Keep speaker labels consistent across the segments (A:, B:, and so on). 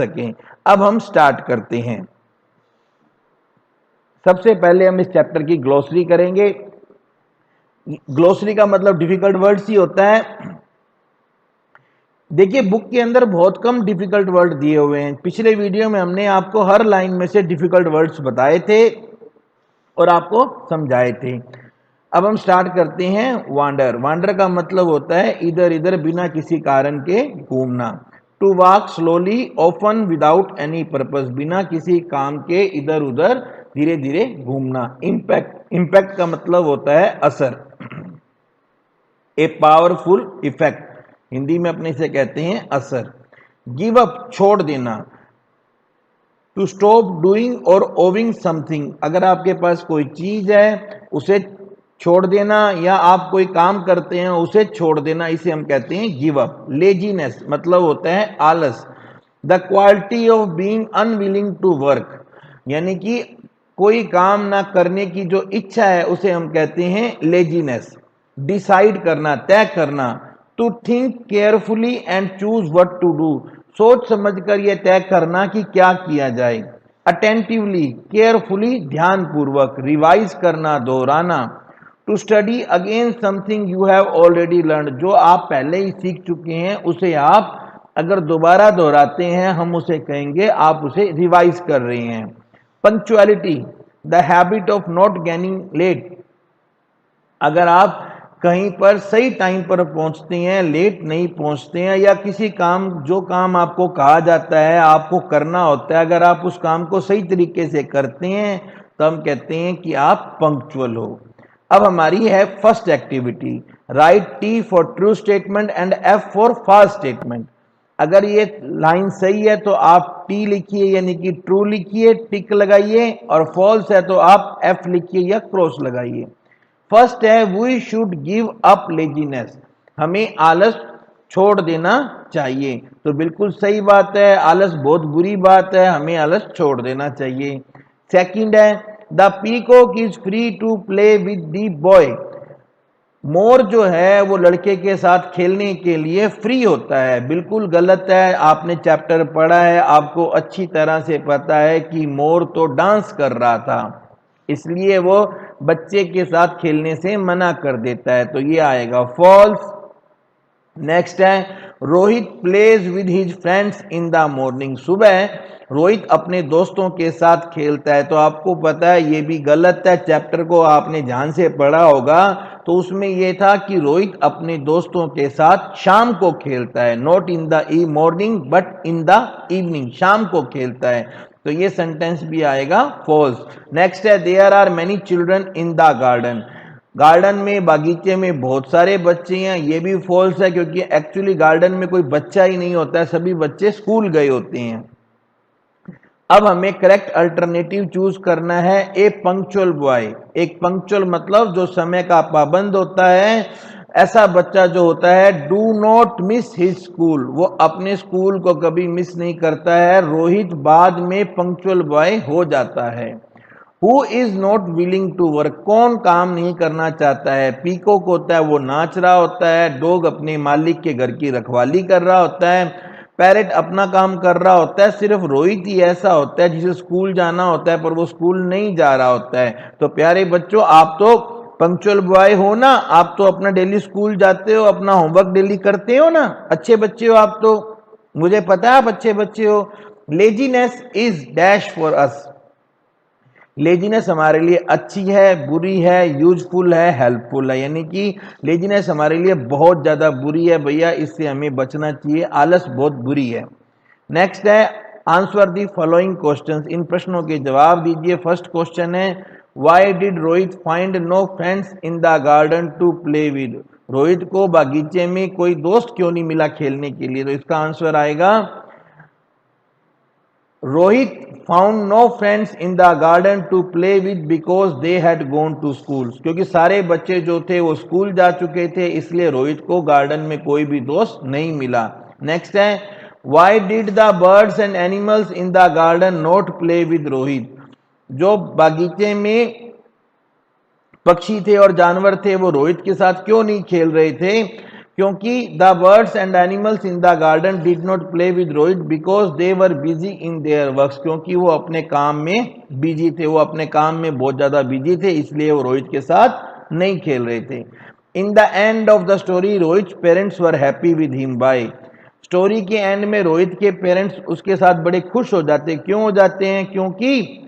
A: सकें। अब हम स्टार्ट करते हैं। सबसे पहले हम इस चैप्टर की ग्लोसरी करेंगे। ग्लोसरी का मतलब डिफिकल्ट वर्ड्स ही होता है। देखिए बुक के अंदर बहुत कम डिफिकल्ट वर्ड दिए हुए हैं। पिछले वीडियो में हमने आपको हर लाइन में से डिफिकल्ट वर्ड्स बताए थे और आपको समझाए थे। अब हम स्टार्ट करते हैं। वांडर, वांडर का मतलब होता है इधर इधर बिना किसी कारण के घूमना। To walk slowly often without any purpose, बिना किसी काम के इधर उधर धीरे धीरे घूमना। इम्पैक्ट, इम्पैक्ट का मतलब होता है असर। ए पावरफुल इफेक्ट, हिंदी में अपने से कहते हैं असर। गिव अप, छोड़ देना। टू स्टॉप डूइंग और ओविंग समथिंग, अगर आपके पास कोई चीज है उसे छोड़ देना या आप कोई काम करते हैं उसे छोड़ देना, इसे हम कहते हैं गिव अप। लेजीनेस मतलब होता है आलस। The quality of being unwilling to work, यानी कि कोई काम ना करने की जो इच्छा है उसे हम कहते हैं लेजीनेस। डिसाइड करना, तय करना। To think carefully and choose what to do, सोच समझकर यह तय करना कि क्या किया जाए। अटेंटिवली, केयरफुली, ध्यानपूर्वक। रिवाइज करना, दोहराना। To study again something you have already learn, जो आप पहले ही सीख चुके हैं उसे आप अगर दोबारा दोहराते हैं हम उसे कहेंगे आप उसे रिवाइज कर रहे हैं। Punctuality, the habit of not getting late, अगर आप कहीं पर सही टाइम पर पहुंचते हैं, लेट नहीं पहुंचते हैं, या किसी काम, जो काम आपको कहा जाता है आपको करना होता है, अगर आप उस काम को सही तरीके से करते हैं तो हम कहते हैं कि आप पंक्चुअल हो। अब हमारी है first activity. Write T for true statement and F for false statement. अगर ये लाइन सही है तो आप टी लिखिए यानी कि ट्रू लिखिए, टिक लगाइए, और फॉल्स है तो आप एफ लिखिए या क्रॉस लगाइए। फर्स्ट है we should give up laziness, हमें आलस छोड़ देना चाहिए। तो बिल्कुल सही बात है, आलस बहुत बुरी बात है, हमें आलस छोड़ देना चाहिए। सेकंड है the peacock is free to play with the boy, मोर जो है वो लड़के के साथ खेलने के लिए फ्री होता है। बिल्कुल गलत है, आपने चैप्टर पढ़ा है, आपको अच्छी तरह से पता है कि मोर तो डांस कर रहा था, इसलिए वो बच्चे के साथ खेलने से मना कर देता है, तो ये आएगा फॉल्स। नेक्स्ट है Rohit plays with his friends in the morning, सुबह रोहित अपने दोस्तों के साथ खेलता है, तो आपको पता है ये भी गलत है। चैप्टर को आपने ध्यान से पढ़ा होगा तो उसमें यह था कि रोहित अपने दोस्तों के साथ शाम को खेलता है, not in the morning but in the evening, शाम को खेलता है, तो ये सेंटेंस भी आएगा फॉल्स। नेक्स्ट है there are many children in the garden, garden में, बागीचे में बहुत सारे बच्चे हैं, ये भी फॉल्स है क्योंकि एक्चुअली गार्डन में कोई बच्चा ही नहीं होता है, सभी बच्चे स्कूल गए होते हैं। अब हमें करेक्ट अल्टरनेटिव चूज करना है। ए पंक्चुअल बॉय, एक पंक्चुअल मतलब जो समय का पाबंद होता है, ऐसा बच्चा जो होता है do not miss his school, वो अपने स्कूल को कभी मिस नहीं करता है। रोहित बाद में पंक्चुअल बॉय हो जाता है। Who is not willing to work, कौन काम नहीं करना चाहता है। पीकॉक होता है वो नाच रहा होता है, डॉग अपने मालिक के घर की रखवाली कर रहा होता है, पैरेट अपना काम कर रहा होता है, सिर्फ रोहित ही ऐसा होता है जिसे स्कूल जाना होता है पर वो स्कूल नहीं जा रहा होता है। तो प्यारे बच्चों आप तो पंक्चुअल बॉय हो ना, आप तो अपना डेली स्कूल जाते हो, अपना होमवर्क डेली करते हो ना, अच्छे बच्चे हो आप तो, मुझे पता है आप अच्छे बच्चे हो। Laziness is dash for us, laziness हमारे लिए अच्छी है, बुरी है, यूजफुल है, हेल्पफुल है, यानी कि लेजीनेस हमारे लिए बहुत ज्यादा बुरी है भैया, इससे हमें बचना चाहिए, आलस बहुत बुरी है। नेक्स्ट है आंसर दी फॉलोइंग क्वेश्चंस, इन प्रश्नों के जवाब दीजिए। फर्स्ट क्वेश्चन है why did Rohit find no friends in the garden to play with, Rohit को बागीचे में कोई दोस्त क्यों नहीं मिला खेलने के लिए, तो इसका आंसर आएगा Rohit found no friends in the garden to play with because they had gone to school, क्योंकि सारे बच्चे जो थे वो स्कूल जा चुके थे, इसलिए रोहित को गार्डन में कोई भी दोस्त नहीं मिला। नेक्स्ट है why did the birds and animals in the garden not play with Rohit, जो बागीचे में पक्षी थे और जानवर थे वो रोहित के साथ क्यों नहीं खेल रहे थे, क्योंकि the birds and animals in the garden did not play with Rohit because they were busy in their works, क्योंकि वो अपने काम में बिजी थे, वो अपने काम में बहुत ज्यादा बिजी थे, इसलिए वो रोहित के साथ नहीं खेल रहे थे। In the end of the story Rohit parents were happy with him by, story के एंड में रोहित के पेरेंट्स उसके साथ बड़े खुश हो जाते हैं। क्यों हो जाते हैं? क्योंकि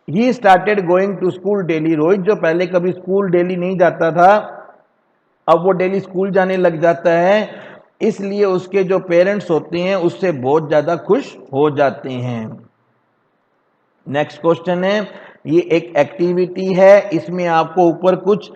A: he started going to school daily, Rohit जो पहले कभी स्कूल डेली नहीं जाता था अब वो डेली स्कूल जाने लग जाता है, इसलिए उसके जो पेरेंट्स होते हैं उससे बहुत ज्यादा खुश हो जाते हैं। नेक्स्ट क्वेश्चन है, ये एक एक्टिविटी है, इसमें आपको ऊपर कुछ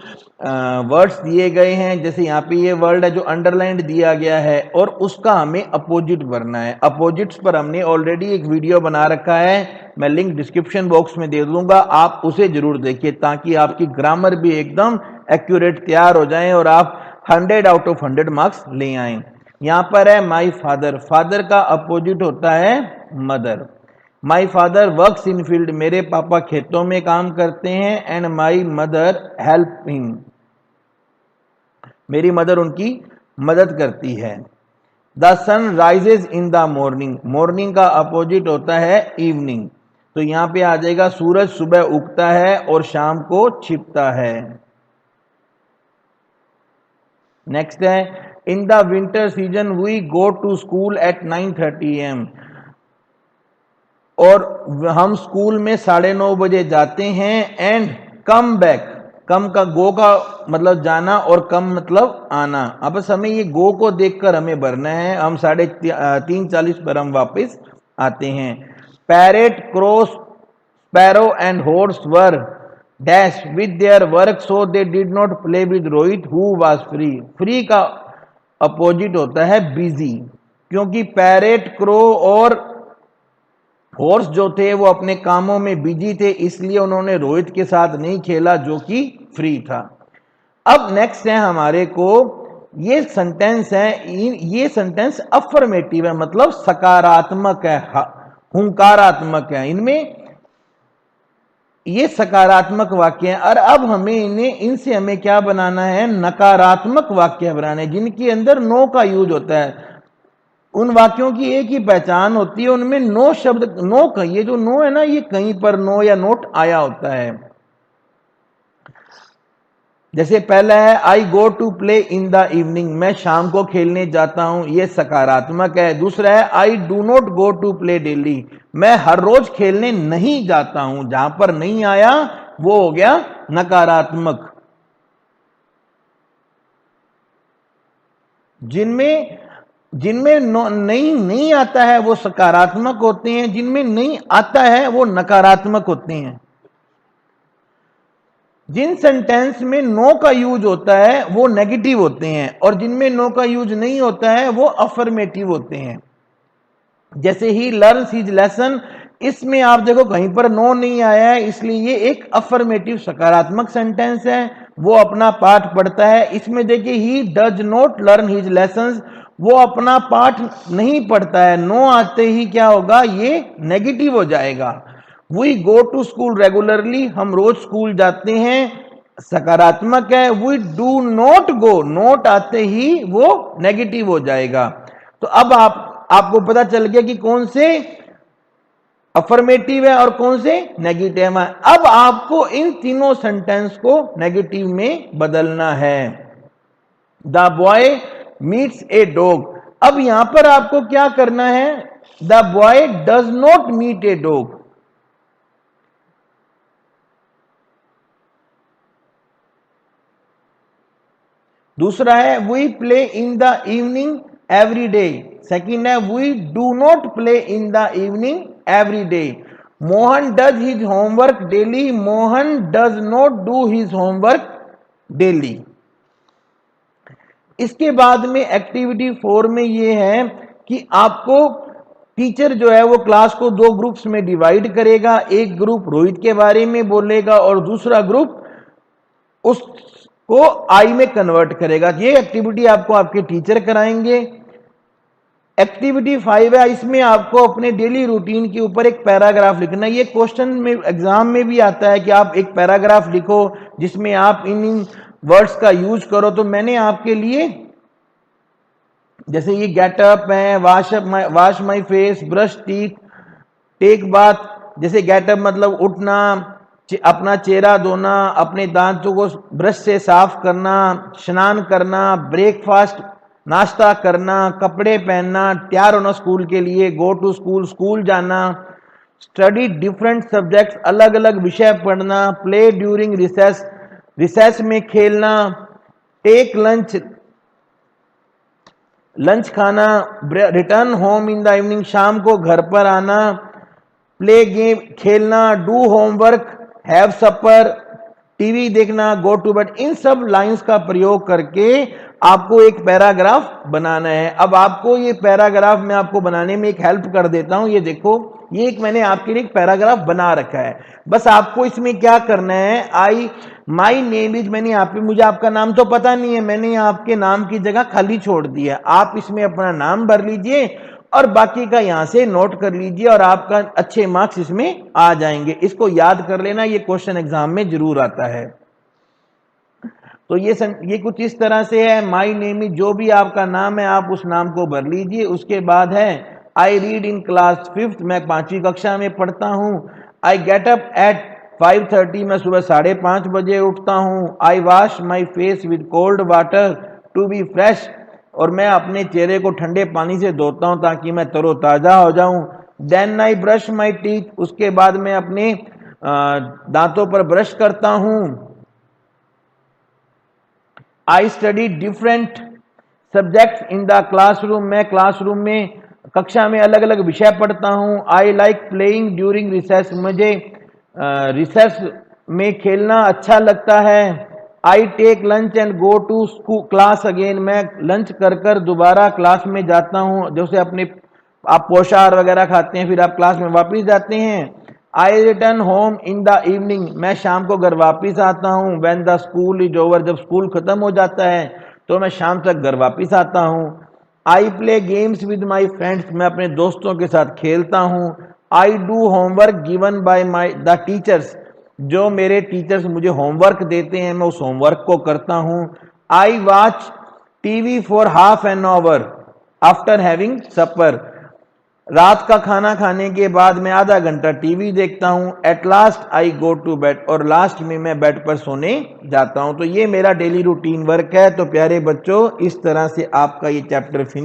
A: वर्ड्स दिए गए हैं, जैसे यहाँ पे ये वर्ड है जो अंडरलाइंड दिया गया है और उसका हमें अपोजिट भरना है। अपोजिट्स पर हमने ऑलरेडी एक वीडियो बना रखा है, मैं लिंक डिस्क्रिप्शन बॉक्स में दे दूंगा, आप उसे जरूर देखिए ताकि आपकी ग्रामर भी एकदम एक्यूरेट तैयार हो जाए और आप 100 आउट ऑफ 100 मार्क्स ले आए। यहाँ पर है माई फादर, फादर का अपोजिट होता है mother. My father works in field, मेरे पापा खेतों में काम करते हैं। And my mother help him, मेरी मदर उनकी मदद करती है। The sun rises in the morning, morning का अपोजिट होता है इवनिंग, तो यहां पे आ जाएगा सूरज सुबह उगता है और शाम को छिपता है। नेक्स्ट है, in the winter season we go to school at 9:30 AM, और हम स्कूल में 9:30 बजे जाते हैं। एंड कम बैक, कम का गो का मतलब जाना और कम मतलब आना। अब बस हमें ये गो को देखकर हमें भरना है, हम 3:40 पर हम वापस आते हैं। Parrot, crow, sparrow and horse were dash with their work so they did not play with Rohit who was free, free का अपोजिट होता है बिजी, क्योंकि पैरेट, क्रो और हॉर्स जो थे वो अपने कामों में बिजी थे, इसलिए उन्होंने रोहित के साथ नहीं खेला जो कि फ्री था। अब नेक्स्ट है हमारे को, ये सेंटेंस है, ये सेंटेंस अफर्मेटिव है, मतलब सकारात्मक है, हुंकारात्मक है, इनमें ये सकारात्मक वाक्य हैं। और अब हमें इनसे हमें क्या बनाना है? नकारात्मक वाक्य बनाने, जिनके अंदर नो का यूज होता है। उन वाक्यों की एक ही पहचान होती है, उनमें नो शब्द, नो का ये जो नो है ना, ये कहीं पर नो या नोट आया होता है। जैसे पहला है I go to play in the evening, मैं शाम को खेलने जाता हूं, ये सकारात्मक है। दूसरा है I do not go to play daily, मैं हर रोज खेलने नहीं जाता हूं, जहां पर नहीं आया वो हो गया नकारात्मक। जिनमें नहीं आता है वो सकारात्मक होते हैं, जिनमें नहीं आता है वो नकारात्मक होते हैं। जिन सेंटेंस में नो का यूज होता है वो नेगेटिव होते हैं, और जिनमें नो का यूज नहीं होता है वो अफर्मेटिव होते हैं। जैसे ही लर्न्स हिज लेसन, इसमें आप देखो कहीं पर नो नहीं आया है, इसलिए ये एक अफर्मेटिव सकारात्मक सेंटेंस है, वो अपना पाठ पढ़ता है। इसमें देखिए he does not learn his lessons, वो अपना पाठ नहीं पढ़ता है, नो आते ही क्या होगा? ये नेगेटिव हो जाएगा। We go to school regularly, हम रोज स्कूल जाते हैं, सकारात्मक है। We do not go, not आते ही वो नेगेटिव हो जाएगा। तो अब आपको पता चल गया कि कौन से अफर्मेटिव है और कौन से नेगेटिव है। अब आपको इन तीनों सेंटेंस को नेगेटिव में बदलना है। The boy meets a dog, अब यहां पर आपको क्या करना है? The boy does not meet a dog. दूसरा है we play in the evening every day. Second है we do not play in the evening every day. Mohan does his homework daily, Mohan does not do his homework daily. इसके बाद में activity 4 में ये है कि आपको टीचर जो है वो क्लास को 2 ग्रुप्स में डिवाइड करेगा। एक ग्रुप रोहित के बारे में बोलेगा और दूसरा ग्रुप उसको आई में कन्वर्ट करेगा। ये एक्टिविटी आपको आपके टीचर कराएंगे। एक्टिविटी 5 है, इसमें आपको अपने डेली रूटीन के ऊपर एक पैराग्राफ लिखना है। ये क्वेश्चन में एग्जाम में भी आता है कि आप एक पैराग्राफ लिखो जिसमें आप इन वर्ड्स का यूज करो। तो मैंने आपके लिए जैसे ये गेटअप है, wash my face, brush teeth, take bath. जैसे गेटअप मतलब उठना, अपना चेहरा धोना, अपने दांतों को ब्रश से साफ करना, स्नान करना, ब्रेकफास्ट नाश्ता करना, कपड़े पहनना, तैयार होना स्कूल के लिए, गो टू स्कूल, स्कूल जाना, स्टडी डिफरेंट सब्जेक्ट्स, अलग अलग विषय पढ़ना, प्ले ड्यूरिंग रिसेस, रिसेस में खेलना, टेक लंच, लंच खाना, return home in the evening, शाम को घर पर आना, प्ले गेम खेलना, do homework, have supper, TV देखना, गो टू बेड। इन सब लाइंस का प्रयोग करके आपको एक पैराग्राफ बनाना है। अब आपको ये पैराग्राफ मैं आपको बनाने में एक हेल्प कर देता हूं। ये देखो, ये एक मैंने आपके लिए एक पैराग्राफ बना रखा है। बस आपको इसमें क्या करना है, माई नेम इज, मैंने यहाँ पे, मुझे आपका नाम तो पता नहीं है, मैंने आपके नाम की जगह खाली छोड़ दिया। आप इसमें अपना नाम भर लीजिए और बाकी का यहां से नोट कर लीजिए और आपका अच्छे मार्क्स इसमें आ जाएंगे। इसको याद कर लेना, ये क्वेश्चन एग्जाम में जरूर आता है। तो ये कुछ इस तरह से है। माई नेम इज, जो भी आपका नाम है आप उस नाम को भर लीजिए। उसके बाद है I read in class 5th, मैं 5वीं कक्षा में पढ़ता हूँ। आई गेट अप एट 5:30, मैं सुबह 5:30 बजे उठता हूँ। I wash my face with cold water to be fresh, और मैं अपने चेहरे को ठंडे पानी से धोता हूँ ताकि मैं तरोताजा हो जाऊं। Then I brush my teeth, उसके बाद मैं अपने दांतों पर ब्रश करता हूं। I study different subjects in the classroom, मैं क्लासरूम में, कक्षा में अलग अलग विषय पढ़ता हूं। I like playing during recess, मुझे रिसेस में खेलना अच्छा लगता है। I take lunch and go to school class again, मैं लंच कर दोबारा क्लास में जाता हूं। जैसे अपने आप पोषाहार वगैरह खाते हैं, फिर आप क्लास में वापस जाते हैं। I return home in the evening, मैं शाम को घर वापस आता हूँ। When the school is over, जब स्कूल खत्म हो जाता है तो मैं शाम तक घर वापस आता हूँ। I play games with my friends, मैं अपने दोस्तों के साथ खेलता हूँ। I do homework given by my the teachers, जो मेरे टीचर्स मुझे होमवर्क देते हैं मैं उस होमवर्क को करता हूँ। I watch TV for half an hour after having supper, रात का खाना खाने के बाद मैं आधा घंटा टीवी देखता हूं। At last I go to bed, और लास्ट में मैं बेड पर सोने जाता हूं। तो ये मेरा डेली रूटीन वर्क है। तो प्यारे बच्चों, इस तरह से आपका ये चैप्टर फिनिश